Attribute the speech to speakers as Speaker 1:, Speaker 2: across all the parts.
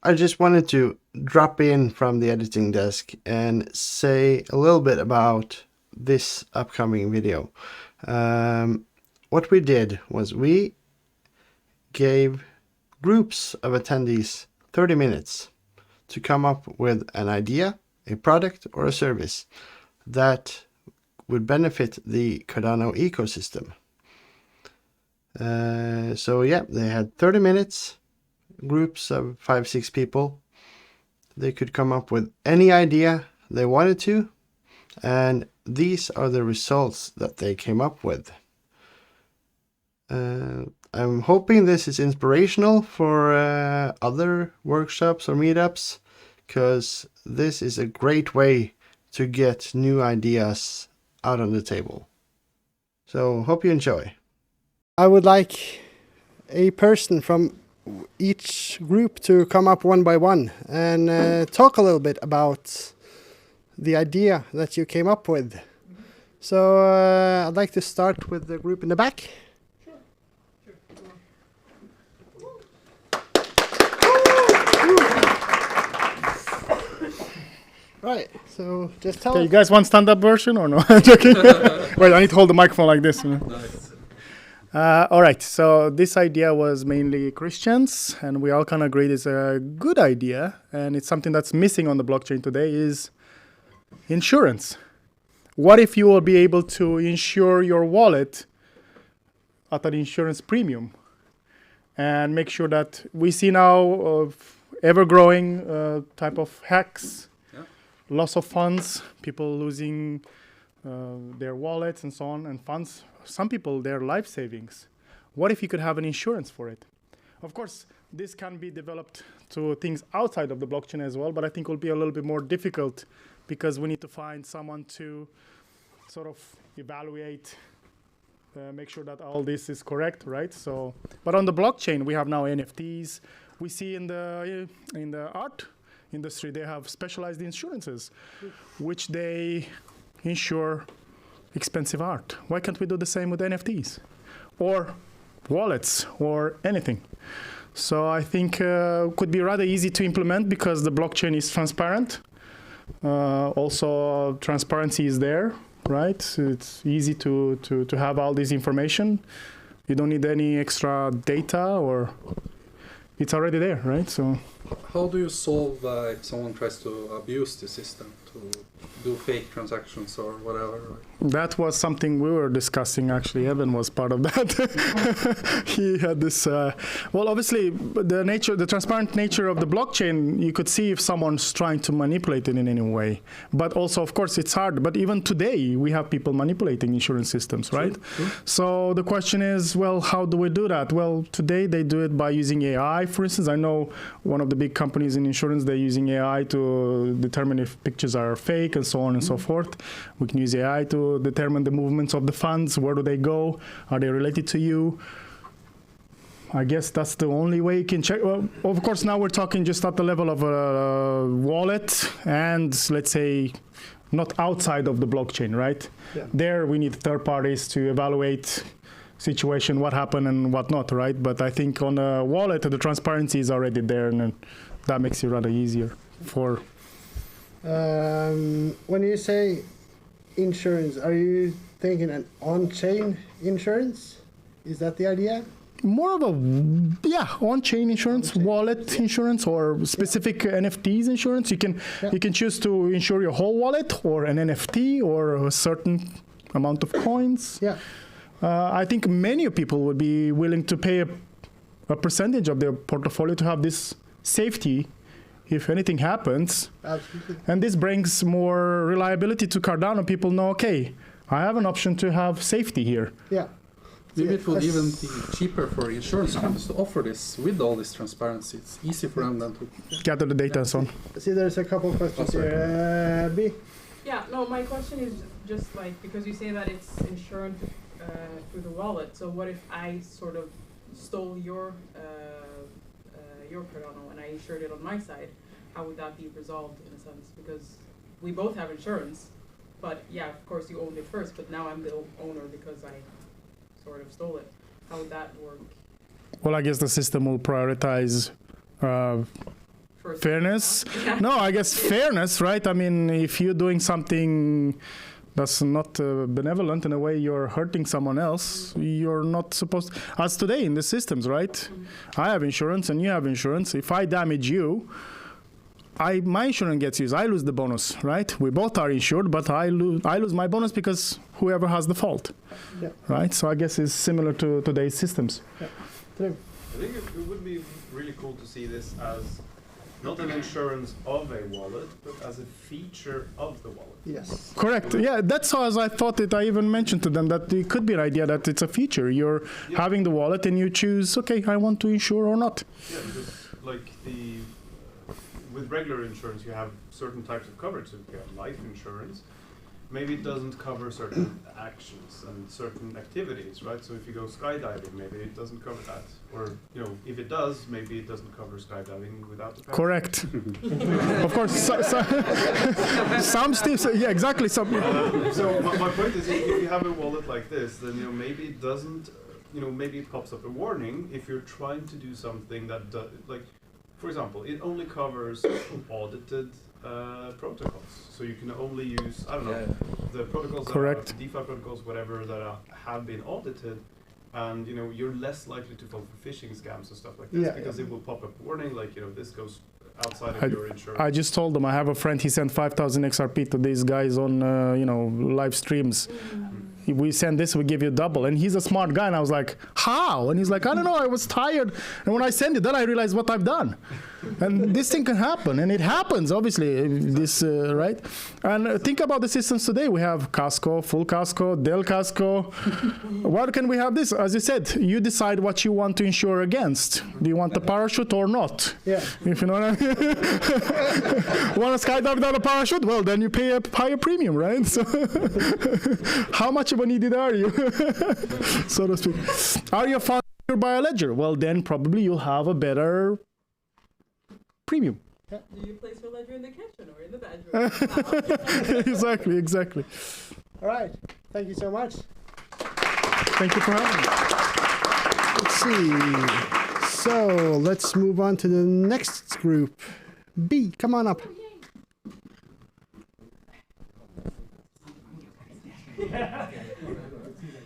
Speaker 1: I just wanted to drop in from the editing desk and say a little bit about this upcoming video. What we did was we gave groups of attendees 30 minutes to come up with an idea, a product, or a service that would benefit the Cardano ecosystem. So yeah, they had 30 minutes, groups of 5-6 people. They could come up with any idea they wanted to, and these are the results that they came up with. I'm hoping this is inspirational for other workshops or meetups, because this is a great way to get new ideas out on the table. So hope you enjoy. I would like a person from each group to come up one by one and talk a little bit about the idea that you came up with. So I'd like to start with the group in the back. Right, so just tell
Speaker 2: Okay,
Speaker 1: us.
Speaker 2: you guys want stand-up version or no? Joking. Wait, I need to hold the microphone like this. You know?
Speaker 3: Nice.
Speaker 2: All right, so this idea was mainly Christians, and we all kind of agreed it's a good idea, and it's something that's missing on the blockchain today is insurance. What if you will be able to insure your wallet at an insurance premium and make sure that we see now ever-growing type of hacks, loss of funds, people losing their wallets and so on, and funds, some people, their life savings. What if you could have an insurance for it? Of course, this can be developed to things outside of the blockchain as well, but I think it will be a little bit more difficult because we need to find someone to sort of evaluate, make sure that all this is correct, right? So, but on the blockchain, we have now NFTs. We see in the art industry, they have specialized insurances, which they insure expensive art. Why can't we do the same with NFTs or wallets or anything? So I think could be rather easy to implement because the blockchain is transparent. Also, transparency is there, right? So it's easy to have all this information. You don't need any extra data, or it's already there, right? So
Speaker 3: How do you solve if someone tries to abuse the system to do fake transactions or whatever?
Speaker 2: that was something we were discussing, actually. Evan was part of that. He had this, well, obviously, the transparent nature of the blockchain, you could see if someone's trying to manipulate it in any way. But also, of course, it's hard. But even today, we have people manipulating insurance systems, right?
Speaker 3: True.
Speaker 2: So the question is, well, how do we do that? Well, today they do it by using AI. For instance, I know one of the big companies in insurance, they're using AI to determine if pictures are fake and so on and so forth. We can use AI to determine the movements of the funds. Where do they go? Are they related to you? I guess that's the only way you can check. Well, of course, now we're talking just at the level of a wallet and, let's say, not outside of the blockchain, right?
Speaker 1: Yeah.
Speaker 2: There we need third parties to evaluate situation, what happened and what not, right? But I think on a wallet, the transparency is already there, and that makes it rather easier for...
Speaker 1: When you say insurance, are you thinking an on-chain insurance? Is that the idea?
Speaker 2: More of a, on-chain insurance,
Speaker 1: On-chain.
Speaker 2: wallet insurance, or specific NFTs insurance. You can choose to insure your whole wallet or an NFT or a certain amount of coins.
Speaker 1: Yeah.
Speaker 2: I think many people would be willing to pay a percentage of their portfolio to have this safety if anything happens.
Speaker 1: Absolutely.
Speaker 2: And this brings more reliability to Cardano. People know, okay, I have an option to have safety here.
Speaker 1: Yeah.
Speaker 3: Maybe it would even be cheaper for insurance companies to offer this with all this transparency. It's easy for them then to...
Speaker 2: Gather the data and so on.
Speaker 1: See, there's a couple of questions here. B?
Speaker 4: Yeah, no, my question is just like, because you say that it's insured through the wallet, so what if I sort of stole your Cardano and I insured it on my side? How would that be resolved in a sense? Because we both have insurance, but yeah, of course you owned it first, but now I'm the owner because I sort of stole it. How would that work?
Speaker 2: Well, I guess the system will prioritize
Speaker 4: person.
Speaker 2: Fairness.
Speaker 4: Yeah.
Speaker 2: No, I guess fairness, right? I mean, if you're doing something that's not benevolent, in a way you're hurting someone else, you're not supposed to, as today in the systems, right? I have insurance and you have insurance. If I damage you, my insurance gets used. I lose the bonus, right? We both are insured, but I lose my bonus because whoever has the fault,
Speaker 1: Yeah.
Speaker 2: right? So I guess it's similar to today's systems.
Speaker 1: Yeah.
Speaker 5: I think it would be really cool to see this as not an insurance of a wallet, but as a feature of the wallet.
Speaker 1: Yes.
Speaker 2: Correct. Yeah, that's how as I thought it. I even mentioned to them that it could be an idea that it's a feature. You're having the wallet and you choose, okay, I want to insure or not.
Speaker 5: Yeah, because like with regular insurance, you have certain types of coverage. So you have life insurance. Maybe it doesn't cover certain actions and certain activities, right? So if you go skydiving, maybe it doesn't cover that. Or, if it does, maybe it doesn't cover skydiving without the parachute.
Speaker 2: Correct. Of course, some Steve, yeah, exactly.
Speaker 5: So my point is, if you have a wallet like this, then maybe it doesn't, maybe it pops up a warning if you're trying to do something that, like, for example, it only covers audited protocols. So you can only use, I don't know, the protocols
Speaker 2: Correct.
Speaker 5: that are DeFi protocols, whatever, that have been audited. And you're less likely to fall for phishing scams and stuff like this because it will pop up warning like, this goes outside of your insurance.
Speaker 2: I just told them I have a friend, he sent 5,000 XRP to these guys on, live streams. We send this, we give you double. And he's a smart guy. And I was like, how? And he's like, I don't know, I was tired. And when I send it, then I realized what I've done. And this thing can happen. And it happens, obviously, this, right? And think about the systems today. We have Casco, full Casco, Del Casco. Why can we have this? As you said, you decide what you want to insure against. Do you want the parachute or not?
Speaker 1: Yeah.
Speaker 2: If you know what I mean. Want to skydive without a parachute? Well, then you pay a higher premium, right? So how much of an idiot are you, so to speak? Are you funded by a ledger? Well, then probably you'll have a better premium.
Speaker 4: Do you place your ledger in the kitchen or in the bedroom?
Speaker 2: Exactly.
Speaker 1: All right. Thank you so much.
Speaker 2: Thank you for having me.
Speaker 1: Let's see. So let's move on to the next group. B, come on up.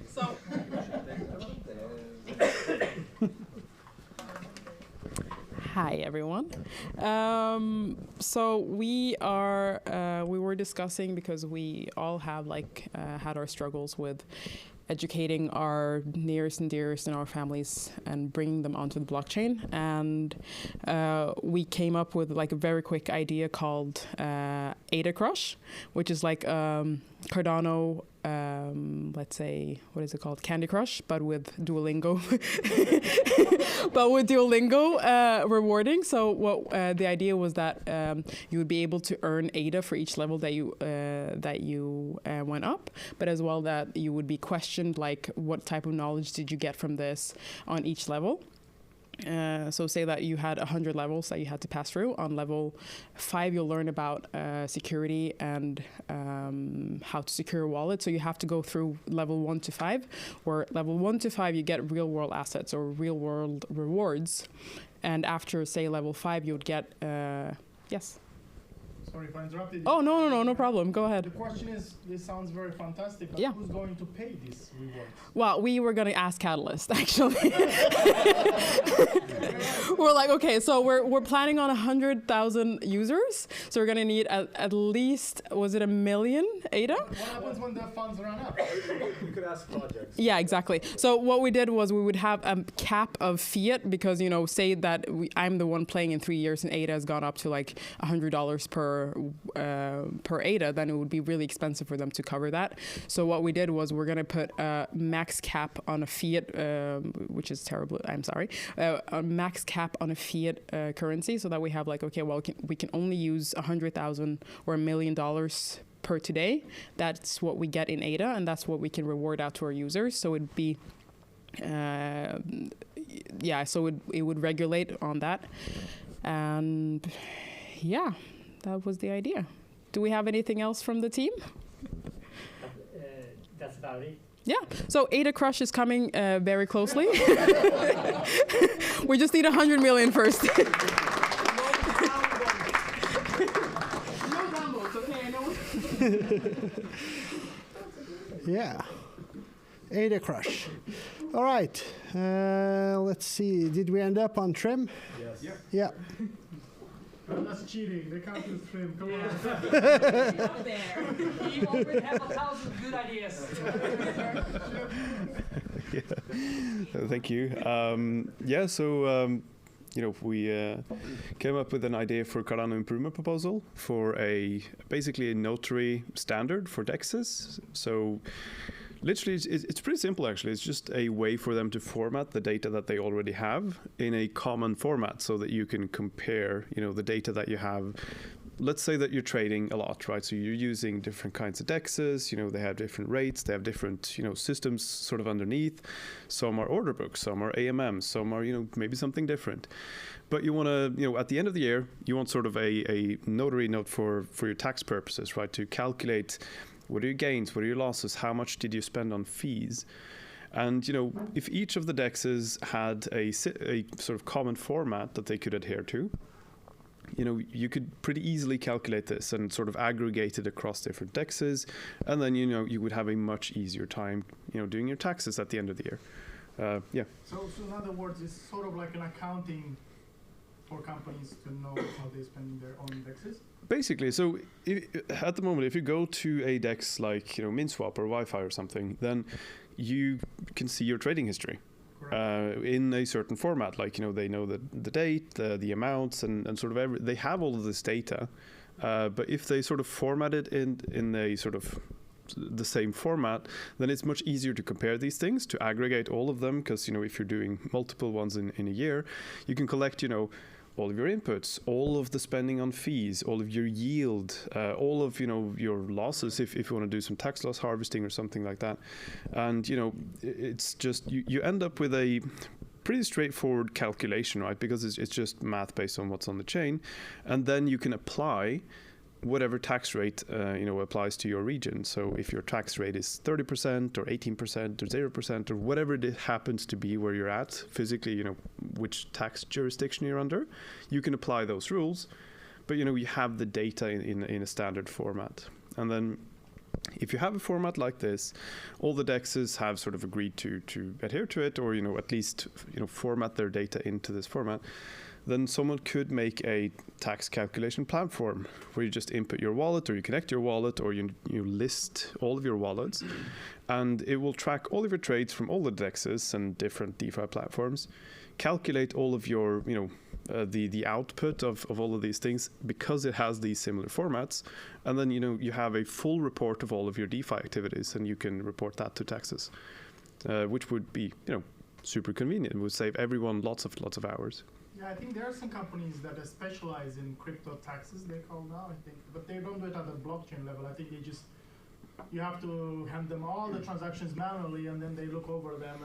Speaker 4: So, hi everyone. So we were discussing, because we all have had our struggles with educating our nearest and dearest in our families and bringing them onto the blockchain, and we came up with a very quick idea called ADA Crush, which is like Cardano, let's say, what is it called? Candy Crush, but with Duolingo. Rewarding. So what the idea was that you would be able to earn ADA for each level that you went up, but as well that you would be questioned, like, what type of knowledge did you get from this on each level. So say that you had 100 levels that you had to pass through. On level 5, you'll learn about security and how to secure a wallet. So you have to go through level 1 to 5, where level 1 to 5, you get real world assets or real world rewards. And after, say, level 5, you would get, yes?
Speaker 2: Sorry if I interrupted you.
Speaker 4: Oh, no problem. Go ahead.
Speaker 2: The question is, this sounds very fantastic, but
Speaker 4: Yeah.
Speaker 2: who's going to pay these rewards?
Speaker 4: Well, we were going to ask Catalyst, actually. We're like, okay, so we're planning on 100,000 users. So we're going to need at least, was it 1 million ADA?
Speaker 2: What happens when the funds run out?
Speaker 5: You could ask projects.
Speaker 4: Yeah, exactly. So what we did was we would have a cap of fiat, because, say that I'm the one playing in 3 years and ADA has gone up to like $100 per ADA, then it would be really expensive for them to cover that. So what we did was we're going to put a max cap on a fiat, which is terrible, I'm sorry, a max cap on a fiat currency, so that we have we can only use 100,000 or $1 million per today. That's what we get in ADA, and that's what we can reward out to our users. So it'd be so it would regulate on that. And yeah, that was the idea. Do we have anything else from the team?
Speaker 6: That's about it.
Speaker 4: Yeah, so ADA Crush is coming very closely. We just need 100 million first.
Speaker 1: Yeah. ADA crush. All right. Let's see. Did we end up on trim?
Speaker 5: Yes.
Speaker 1: Yeah.
Speaker 2: That's cheating. They can't do trim. Come on.
Speaker 6: Out there. You already have 1,000 good ideas.
Speaker 7: Thank you. So we came up with an idea for Cardano improvement proposal for basically a notary standard for DEXs. So literally, it's pretty simple, actually. It's just a way for them to format the data that they already have in a common format so that you can compare, the data that you have. Let's say that you're trading a lot, right? So you're using different kinds of DEXs, they have different rates, they have different, systems sort of underneath. Some are order books, some are AMMs, some are, maybe something different. But you want to, at the end of the year, you want sort of a notary note for your tax purposes, right? To calculate what are your gains, what are your losses, how much did you spend on fees? And, if each of the DEXs had a sort of common format that they could adhere to, you could pretty easily calculate this and sort of aggregate it across different DEXs. And then, you would have a much easier time, doing your taxes at the end of the year.
Speaker 2: So in other words, it's sort of like an accounting for companies to know how they spend their own DEXs?
Speaker 7: Basically, so at the moment, if you go to a DEX like, MinSwap or Wi-Fi or something, then you can see your trading history. In a certain format, like they know the date, the amounts, and sort of they have all of this data. But if they sort of format it in a sort of the same format, then it's much easier to compare these things, to aggregate all of them, because if you're doing multiple ones in a year, you can collect all of your inputs, all of the spending on fees, all of your yield, all of your losses if you want to do some tax loss harvesting or something like that. And it's just you end up with a pretty straightforward calculation, right? Because it's just math based on what's on the chain, and then you can apply whatever tax rate applies to your region. So if your tax rate is 30% or 18% or 0% or whatever it happens to be where you're at physically, which tax jurisdiction you're under, you can apply those rules. But you have the data in a standard format. And then if you have a format like this, all the DEXs have sort of agreed to adhere to it, or at least format their data into this format. Then someone could make a tax calculation platform where you just input your wallet, or you connect your wallet, or you list all of your wallets, and it will track all of your trades from all the DEXs and different DeFi platforms, calculate all of your the output of all of these things because it has these similar formats, and then you have a full report of all of your DeFi activities, and you can report that to taxes, which would be super convenient. It would save everyone lots of hours.
Speaker 2: Yeah, I think there are some companies that specialize in crypto taxes, they call now, I think, but they don't do it at the blockchain level. I think you have to hand them all the transactions manually, and then they look over them.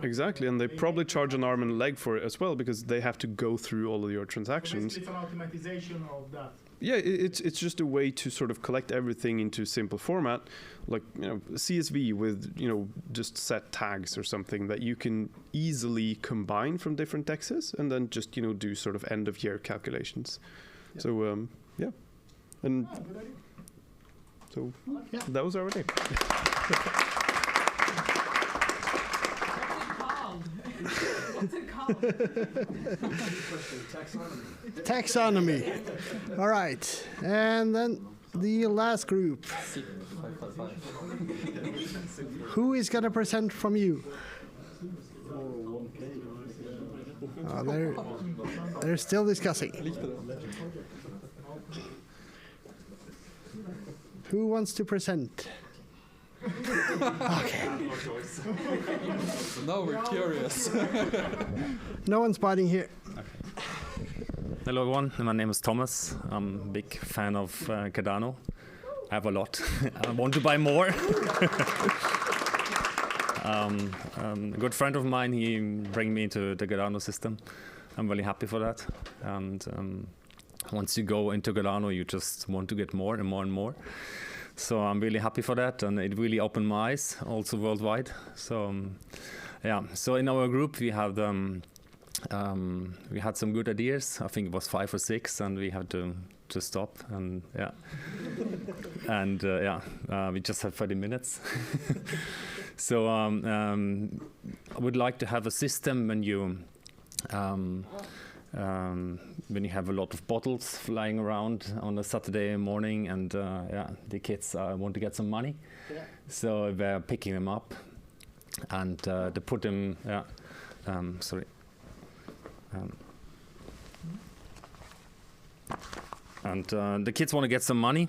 Speaker 7: Exactly, and they probably charge an arm and a leg for it as well, because they have to go through all of your transactions.
Speaker 2: So basically it's an automatization of that.
Speaker 7: Yeah, it's just a way to sort of collect everything into simple format, like CSV with just set tags or something that you can easily combine from different DEXs, and then just do sort of end of year calculations. Yeah. So and
Speaker 2: good idea.
Speaker 7: So that was our idea.
Speaker 6: What's it called?
Speaker 1: Taxonomy. All right. And then the last group. Who is going to present from you? They're still discussing. Who wants to present? Okay.
Speaker 3: So now we're curious.
Speaker 1: No one's biting here.
Speaker 8: Hello everyone, my name is Thomas. I'm a big fan of Cardano. I have a lot. I want to buy more. A good friend of mine, he bring me into the Cardano system. I'm really happy for that. And once you go into Cardano, you just want to get more and more and more. So I'm really happy for that, and it really opened my eyes, also worldwide. So so in our group we have we had some good ideas. I think it was 5 or 6, and we had to stop. And yeah, and we just have 30 minutes. So I would like to have a system when you have a lot of bottles flying around on a Saturday morning, and the kids want to get some money, so they're picking them up, and they put them. And the kids want to get some money,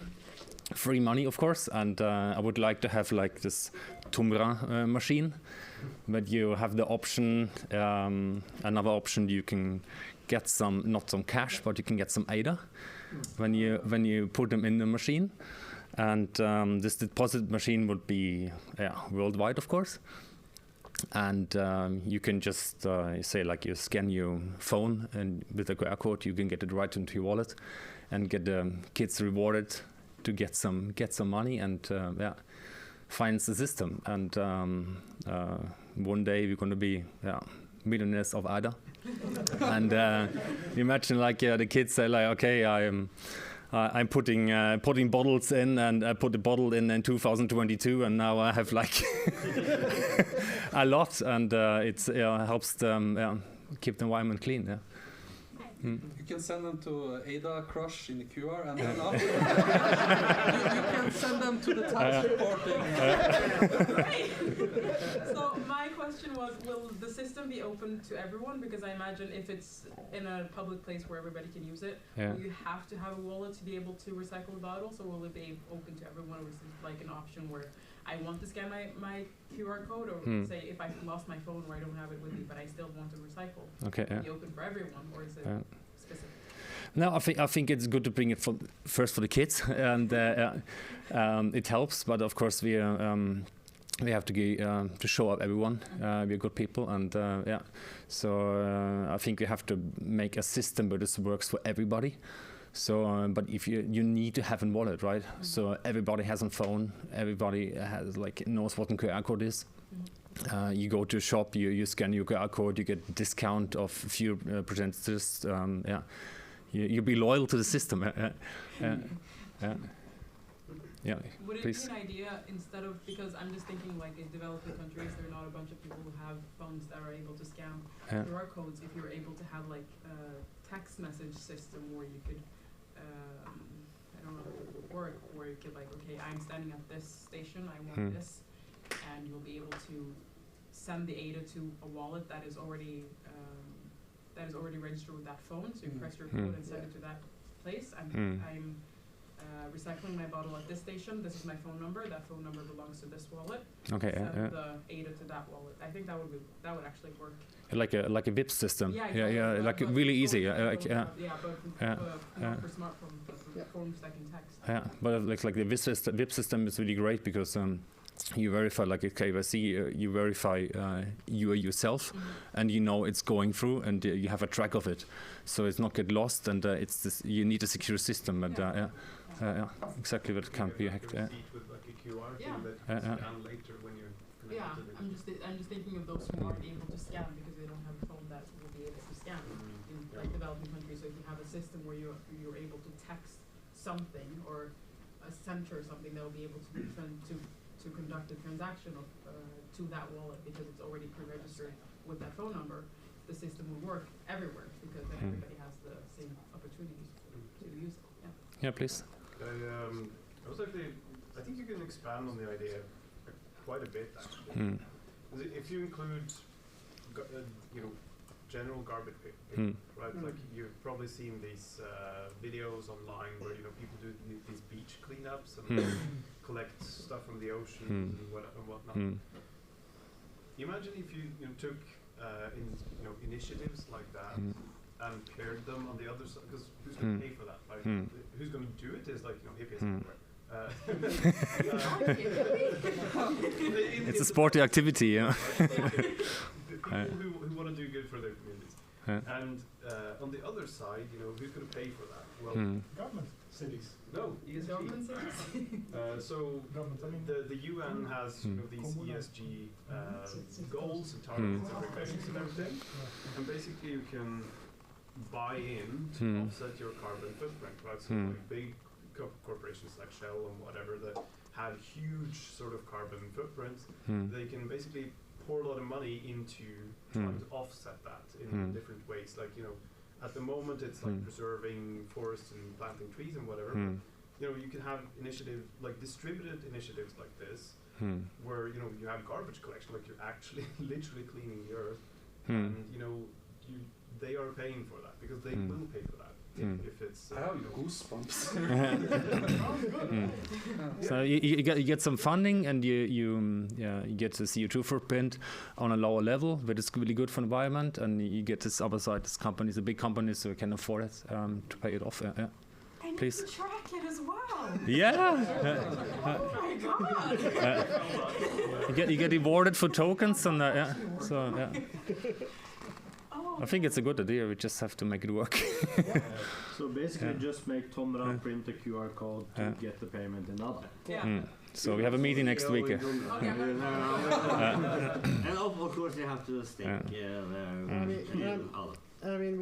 Speaker 8: free money, of course. And I would like to have like this Tumbra machine, but you have the option, another option. You can get some, not some cash, but you can get some ADA when you put them in the machine. And this deposit machine would be worldwide, of course. And you can just say, like, you scan your phone, and with a QR code you can get it right into your wallet, and get the kids rewarded to get some money, and finance the system. And one day we're going to be millionaires of ADA. And imagine, like, the kids say, like, okay, I'm putting bottles in, and I put the bottle in 2022, and now I have like a lot, and it helps them keep the environment clean. Yeah.
Speaker 3: You can send them to Ada Crush in the QR, and then after you can send them to the tax reporting.
Speaker 4: Great. So my question was, will the system be open to everyone? Because I imagine if it's in a public place where everybody can use it, will you have to have a wallet to be able to recycle the bottles, or will it be open to everyone? Or is it like an option where I want to scan my QR code, or say if I've lost my phone or I don't have it with me, but I still want to recycle?
Speaker 8: Okay.
Speaker 4: Will it be open for everyone, or is it specific?
Speaker 8: No, I think it's good to bring it first for the kids, and it helps. But of course, we have to show up everyone. We're good people, and So I think we have to make a system where this works for everybody. So, but if you need to have a wallet, right? So everybody has a phone. Everybody knows what a QR code is. You go to a shop, you scan your QR code, you get a discount of a few percentages. You be loyal to the system. Yeah,
Speaker 4: would
Speaker 8: please.
Speaker 4: it be an idea, instead of, because I'm just thinking, like, in developing countries, there are not a bunch of people who have phones that are able to scan QR codes. If you're able to have like a text message system where you could, I don't know if it would work, where you could, like, okay, I'm standing at this station, I want this, and you'll be able to send the ADA to a wallet that is already registered with that phone. So you press your code and send it to that place. I'm recycling my bottle at this station. This is my phone number. That phone number belongs to this wallet.
Speaker 8: Okay.
Speaker 4: Send the ADA to that wallet. I think that would actually work.
Speaker 8: Like a VIP system.
Speaker 4: Yeah,
Speaker 8: like really easy.
Speaker 4: But for smartphones, for phones that can text.
Speaker 8: Yeah, but like the VIP system is really great because you verify, like a KYC, you verify you yourself, and you know it's going through, and you have a track of it, so it's not get lost, and it's this, you need a secure system, and exactly, that can't be hacked.
Speaker 5: With like a QR thing that you can scan later when you're connected to the
Speaker 4: I'm just thinking of those who aren't able to scan because they don't have a phone that will be able to scan in like developing countries. So if you have a system where you're able to text something, or a center or something that will be able to conduct a transaction to that wallet because it's already pre-registered with that phone number, the system will work everywhere because then everybody has the same opportunities to use it.
Speaker 8: Yeah, please.
Speaker 5: I think you can expand on the idea quite a bit, actually. If you include, general garbage picking, right? Like you've probably seen these videos online where people do these beach cleanups and collect stuff from the ocean and whatnot. Imagine if you took initiatives like that and paired them on the other side, because who's going to pay for that? Like, who's going to do it is like hippies everywhere.
Speaker 8: It's a sporty activity, yeah.
Speaker 5: The people who want to do good for their communities. And on the other side, you know, who's going to pay for that? Well,
Speaker 2: Government, cities.
Speaker 5: no, ESG. So the UN has you know, these ESG goals and targets and regulations and everything, and basically you can buy in to offset your carbon footprint, right? So like big corporations like Shell and whatever that have huge sort of carbon footprints, they can basically pour a lot of money into trying to offset that in different ways. Like, you know, at the moment it's like preserving forests and planting trees and whatever. But, you know, you can have initiative like distributed initiatives like this, where you know you have garbage collection, like you're actually literally cleaning the earth, and you know they are paying for that because they will pay for that if it's.
Speaker 3: I have goosebumps.
Speaker 8: So you get some funding, and you get the CO2 footprint on a lower level, but it's really good for the environment, and you get this other side, this companies, the big companies, so can afford it to pay it off.
Speaker 4: And
Speaker 8: please.
Speaker 4: you can track it as well.
Speaker 8: Yeah.
Speaker 4: Oh my god.
Speaker 8: You get rewarded for tokens, and so yeah. I think it's a good idea. We just have to make it work.
Speaker 9: So basically, just make Tomra print a QR code to get the payment in other.
Speaker 8: So we have a meeting next week.
Speaker 10: And of course, you have to stake
Speaker 1: I mean,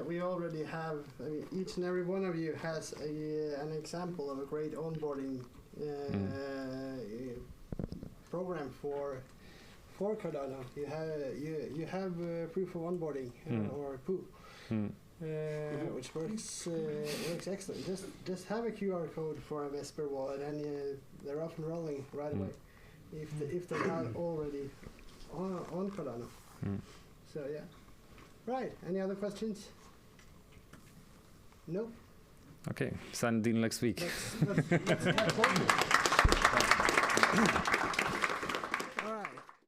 Speaker 1: we already have. I mean, each and every one of you has an example of a great onboarding program for Cardano. You have proof of onboarding or POO, which works excellent. Just have a QR code for a Vesper wallet, and they're off and rolling right away. If they're not already on Cardano. So yeah. Right. Any other questions? No.
Speaker 8: Okay. Sign the deal next week.
Speaker 1: Let's